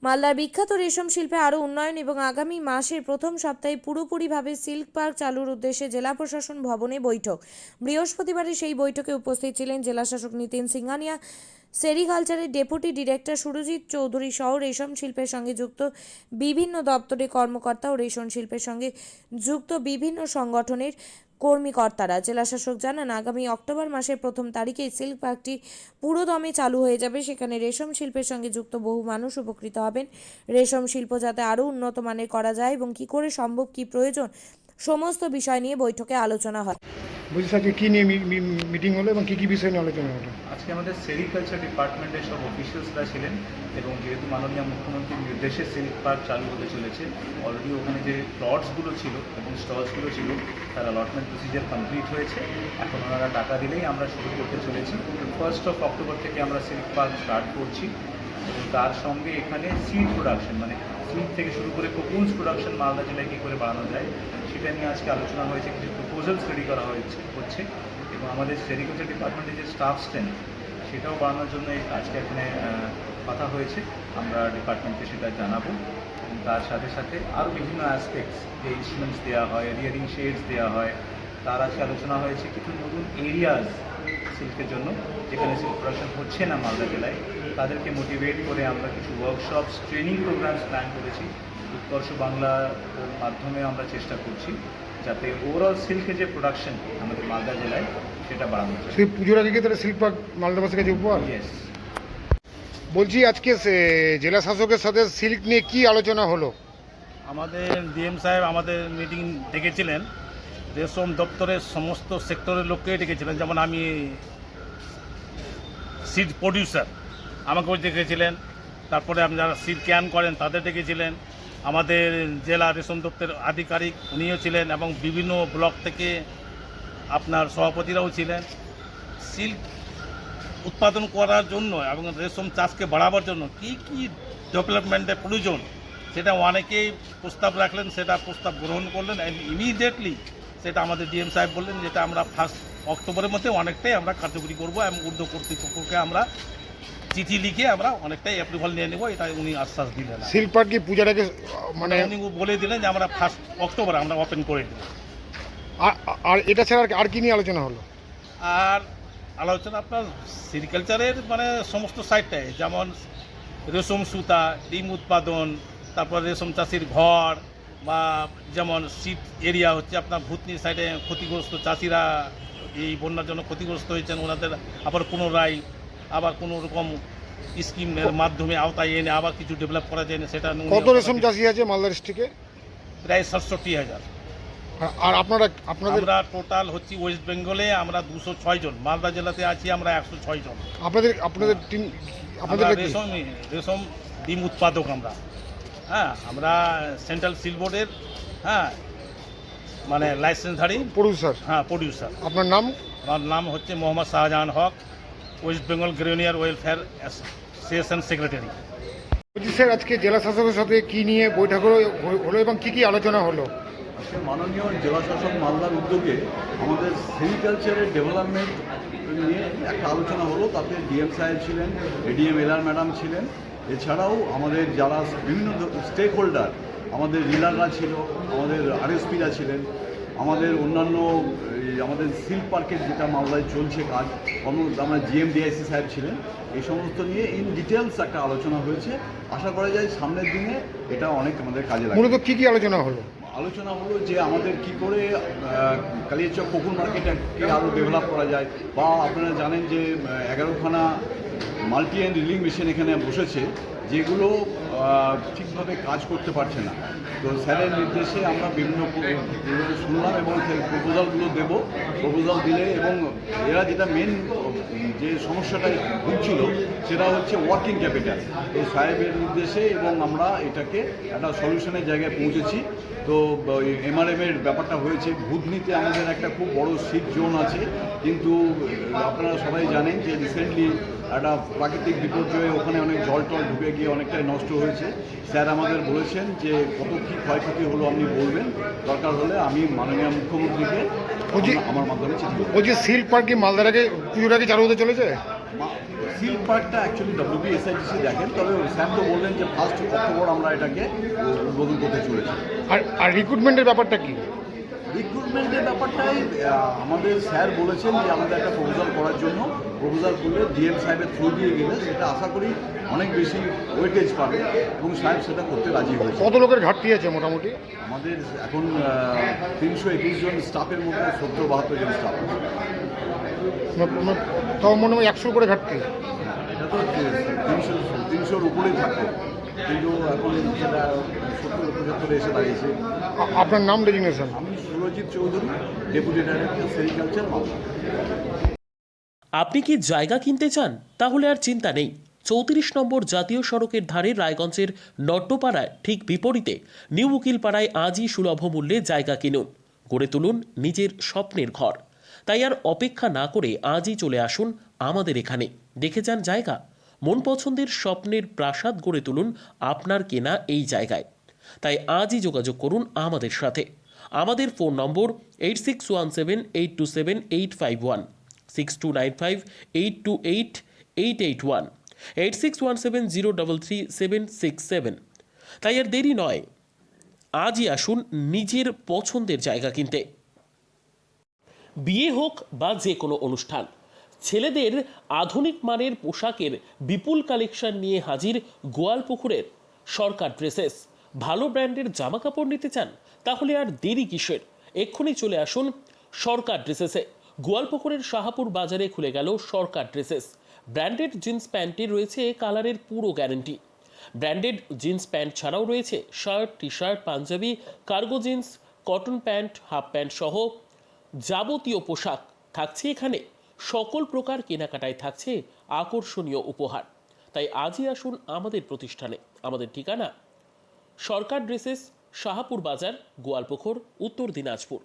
মালদার বিখ্যাত রেশম শিল্পে আরও উন্নয়ন এবং আগামী মাসের প্রথম সপ্তাহে পুরোপুরিভাবে সিল্ক পার্ক চালুর উদ্দেশ্যে জেলা প্রশাসন ভবনে বৈঠক। বৃহস্পতিবারে সেই বৈঠকে উপস্থিত ছিলেন জেলাশাসক নিতিন সিংহানিয়া, সেরিকালচারের ডেপুটি ডিরেক্টর সুরজিৎ চৌধুরী সহ রেশম শিল্পের সঙ্গে যুক্ত বিভিন্ন দপ্তরের কর্মকর্তা ও রেশম শিল্পের সঙ্গে যুক্ত বিভিন্ন সংগঠনের কর্মীকর্তারা। জেলাশাসক জানান, আগামী অক্টোবর মাসের প্রথম তারিখেই সিল্ক পার্কটি পুরোদমে চালু হয়ে যাবে। সেখানে রেশম শিল্পের সঙ্গে যুক্ত বহু মানুষ উপকৃত হবেন। রেশম শিল্প যাতে আরও উন্নত মানের করা যায় এবং কী করে সম্ভব, কী প্রয়োজন, সমস্ত বিষয় নিয়ে বৈঠকে আলোচনা হয়। বলছি স্যার, কী নিয়ে মিটিং হলো এবং কী বিষয় নিয়ে আলোচনা হলো? আজকে আমাদের সেরিকালচার ডিপার্টমেন্টের সব অফিসিয়ালসরা ছিলেন এবং যেহেতু মাননীয় মুখ্যমন্ত্রীর নির্দেশে সিল্ক পার্ক চালু হতে চলেছে, অলরেডি ওখানে যে প্লটসগুলো ছিল এবং স্টলসগুলো ছিল তার অ্যালটমেন্ট প্রসিজার কমপ্লিট হয়েছে। এখন ওনারা টাকা দিলেই আমরা শুরু করতে চলেছি। 1 অক্টোবর থেকে আমরা সিল্ক পার্ক স্টার্ট করছি এবং তার সঙ্গে এখানে সিড প্রোডাকশন, মানে সিড থেকে শুরু করে কোকুনস প্রোডাকশন মালদা জেলায় কী করে বাড়ানো যায় সেটা নিয়ে আজকে আলোচনা হয়েছে। কিছু প্রপোজালস রেডি করা হচ্ছে এবং আমাদের সেরিকালচার ডিপার্টমেন্টের যে স্টাফ স্ট্রেংথ সেটাও বাড়ানোর জন্য আজকে এখানে কথা হয়েছে। আমরা ডিপার্টমেন্টকে সেটা জানাবো এবং তার সাথে সাথে আরও বিভিন্ন অ্যাসপেক্টস, যে ইনস্ট্রুমেন্টস দেওয়া হয়, রিয়ারিং শেডস দেওয়া হয়, তার আজকে আলোচনা হয়েছে। কিছু নতুন এরিয়াজ সিল্কের জন্য যেখানে সিল্ক প্রোডাকশন হচ্ছে না মালদা জেলায়, তাদেরকে মোটিভেট করে আমরা কিছু ওয়ার্কশপস, ট্রেনিং প্রোগ্রামস প্ল্যান করেছি। উৎকর্ষ বাংলার মাধ্যমে আমরা চেষ্টা করছি যাতে ওভারঅল সিল্কের যে প্রোডাকশন আমাদের মালদা জেলায় সেটা বাড়ানো যায়। সেই পুজোর আগে কি তাহলে সিল্ক পার্ক মালদাবাসীর কাছে উপহার? ইয়েস। বলছি, আজকে জেলা শাসকের সাথে সিল্ক নিয়ে কি আলোচনা হলো? আমাদের ডিএম সাহেব আমাদের মিটিং ডেকেছিলেন, রেশম দপ্তরের সমস্ত সেক্টরের লোককে ডেকেছিলেন। যেমন আমি সিড প্রডিউসার, আমাকেও ডেকেছিলেন। তারপরে আপনি যারা সিড ক্যান করেন তাদের ডেকেছিলেন। আমাদের জেলা রেশম দপ্তরের আধিকারিক উনিও ছিলেন এবং বিভিন্ন ব্লক থেকে আপনার সভাপতিরাও ছিলেন। সিল্ক উৎপাদন করার জন্য এবং রেশম চাষকে বাড়াবার জন্য কি কি ডেভেলপমেন্টের প্রয়োজন সেটা অনেকেই প্রস্তাব রাখলেন, সেটা প্রস্তাব গ্রহণ করলেন। ইমিডিয়েটলি সেটা আমাদের ডিএম সাহেব বললেন যেটা আমরা 1 অক্টোবরের মধ্যে অনেকটাই আমরা কার্যকরী করবো এবং ঊর্ধ্ব কর্তৃপক্ষকে আমরা চিঠি লিখে আমরা অনেকটাই অ্যাপ্রুভাল নিয়ে নেবো, এটা উনি আশ্বাস দিলেন। সিল্ক পার্ক কি পূজার আগে মানে উনি বলে দিলেন যে আমরা 1 অক্টোবর আমরা ওপেন করে দেব। আর এটা ছাড়া আর কি নিয়ে আলোচনা হলো? আর আলোচনা আপনার সেরিকালচারের মানে সমস্ত সাইডটায়, যেমন রেশম সুতা, ডিম উৎপাদন, তারপর রেশম চাষির ঘর, বা যেমন সিট এরিয়া হচ্ছে আপনার ভূতনি সাইডে ক্ষতিগ্রস্ত চাষিরা এই বন্যার জন্য ক্ষতিগ্রস্ত হয়েছেন, ওনাদের আবার পুনরায় আবার কোনো রকম স্কিমের মাধ্যমে আওতায় এনে আবার কিছু ডেভেলপ করা যায় না সেটা। কত রেশম চাষি আছে মালদা ডিস্ট্রিক্টে? প্রায় 67,000। আর আপনাদের আমরা টোটাল হচ্ছে ওয়েস্ট বেঙ্গলে আমরা 206 জন, মালদা জেলাতে আছি আমরা 106 জন। আপনাদের টিম আমরা রেশম ডিম উৎপাদক আমরা। হ্যাঁ, আমরা সেন্ট্রাল সিল্ক বোর্ডের মানে লাইসেন্সধারী প্রডিউসার। হ্যাঁ, প্রডিউসার। আপনার নাম? আমার নাম হচ্ছে মোহাম্মদ শাহজাহান হক, ওয়েস্ট বেঙ্গল গ্রেনিয়ার ওয়েলফেয়ার অ্যাসোসিয়েশন সেক্রেটারি। বলছি স্যার, আজকে জেলা শাসকের সাথে কি নিয়ে বৈঠক হলো এবং কি আলোচনা হলো? আজকে মাননীয় জেলাশাসক মালদার উদ্যোগে আমাদের সেরিকালচারের ডেভেলপমেন্ট নিয়ে একটা আলোচনা হলো। তাতে ডিএম সাহেব ছিলেন, এডিএম এলআর ম্যাডাম ছিলেন, এছাড়াও আমাদের যারা বিভিন্ন স্টেক হোল্ডার, আমাদের রিলাররা ছিল, আমাদের আরএসপিরা ছিলেন, আমাদের অন্যান্য আমাদের সিল্ক পার্কের যেটা মালদায় চলছে কাজ, আমরা জিএমডিআইসি সাহেব ছিলেন। এই সমস্ত নিয়ে ইন ডিটেলস একটা আলোচনা হয়েছে। আশা করা যায় সামনের দিনে এটা অনেক আমাদের কাজে লাগবে। মূলত কি আলোচনা হলো? আলোচনা হলো যে আমাদের কি করে কালিয়াচক কোকুন মার্কেটকে আরও ডেভেলপ করা যায়, বা আপনারা জানেন যে 11খানা মাল্টি অ্যান্ড রিলিং মেশিন এখানে বসেছে, যেগুলো ঠিকভাবে কাজ করতে পারছে না। তো স্যারের নির্দেশে আমরা বিভিন্ন শুনলাম এবং প্রপোজালগুলো দেব। প্রপোজাল দিলে এবং এরা যেটা মেন যে সমস্যাটা ভুগছিল সেটা হচ্ছে ওয়ার্কিং ক্যাপিটাল। তো সাহেবের নির্দেশে এবং আমরা এটাকে একটা সলিউশনের জায়গায় পৌঁছেছি। তো এমআরএমের ব্যাপারটা হয়েছে, ভূতনিতে আমাদের একটা খুব বড় সিট জোন আছে, কিন্তু আপনারা সবাই জানেন যে রিসেন্টলি একটা প্রাকৃতিক বিপর্যয়ে ওখানে অনেক জল টল ঢুকে গিয়ে অনেকটাই নষ্ট হয়েছে। স্যার আমাদের বলেছেন যে কত কী ক্ষয়ক্ষতি হলো আপনি বলবেন, দরকার হলে আমি মাননীয় মুখ্যমন্ত্রীকে আমার মাধ্যমে চিঠি। বলছি, সিল্ক পার্ক কি মালদার আগে পুজোর আগে চালু হতে চলেছে? সিল্ক পার্কটা অ্যাকচুয়ালি WBSITC দেখেন, তবে স্যাম তো বললেন যে 1 অক্টোবর আমরা এটাকে উদ্বোধন করতে চলেছি। আর রিক্রুটমেন্টের ব্যাপারটা কি? রিক্রুটমেন্টের ব্যাপারটাই আমাদের স্যার বলেছেন যে আমাদের একটা প্রপোজাল করার জন্য, প্রপোজাল করলে ডিএম সাহেবের থ্রু দিয়ে গেলে সেটা আশা করি অনেক বেশি ওয়েটেজ পাবে এবং সাহেব সেটা করতে রাজি হয়েছে। কত লোকের ঘাটতি আছে মোটামুটি? আমাদের এখন 321 জন স্টাফের মধ্যে 70-72 জন স্টাফ আছে। তাও মনে হয় 100 করে ঘাটতি। এটা তো 300-300-র উপরেই থাকতো, কিন্তু এখন সেটা 70-75 এসে দাঁড়িয়েছে। আপনার নাম ডেজিগনেশন? আমি Surajit Chowdhury, deputy director sericulture, Malda. আপনি কি জায়গা কিনতে চান? তাহলে আর চিন্তা নেই। 34 নম্বর জাতীয় সড়কের ধারে রায়গঞ্জের নট্টপাড়ায় ঠিক বিপরীতে নিউ উকিলপাড়ায় আজই সুলভ মূল্যে জায়গা কিনুন, গড়ে তুলুন নিজের স্বপ্নের ঘর। তাই আর অপেক্ষা না করে আজই চলে আসুন আমাদের এখানে, দেখে যান জায়গা। মন পছন্দের স্বপ্নের প্রাসাদ গড়ে তুলুন আপনার কেনা এই জায়গায়। তাই আজই যোগাযোগ করুন আমাদের সাথে। আমাদের ফোন নম্বর 8617827851, 6295828881, 8617033767। তাই আর দেরি নয়, আজই আসুন নিজের পছন্দের জায়গা কিনতে। বিয়ে হোক বা যে কোনো অনুষ্ঠান, ছেলেদের আধুনিক মানের পোশাকের বিপুল কালেকশন নিয়ে হাজির গোয়ালপুকুরের সরকার ড্রেসেস। ভালো ব্র্যান্ডের জামা কাপড় নিতে চান? তাহলে আর দেরি কিসের? এক্ষুনি চলে আসুন সরকার ড্রেসেসে। গোয়ালপুকুরের শাহাপুর বাজারে খুলে গেল সরকার ড্রেসেস। ব্র্যান্ডেড জিন্স প্যান্টে রয়েছে কালারের পুরো গ্যারেন্টি। ব্র্যান্ডেড জিন্স প্যান্ট ছাড়াও রয়েছে shirt, T shirt, panjabi, cargo jeans, cotton pant, half pant সহ যাবতীয় পোশাক থাকছে এখানে। সকল প্রকার কেনাকাটায় থাকছে আকর্ষণীয় উপহার। তাই আজই আসুন আমাদের প্রতিষ্ঠানে। আমাদের ঠিকানা সরকার ড্রেসেস, শাহাপুর বাজার, গোয়ালপুকুর, উত্তর দিনাজপুর।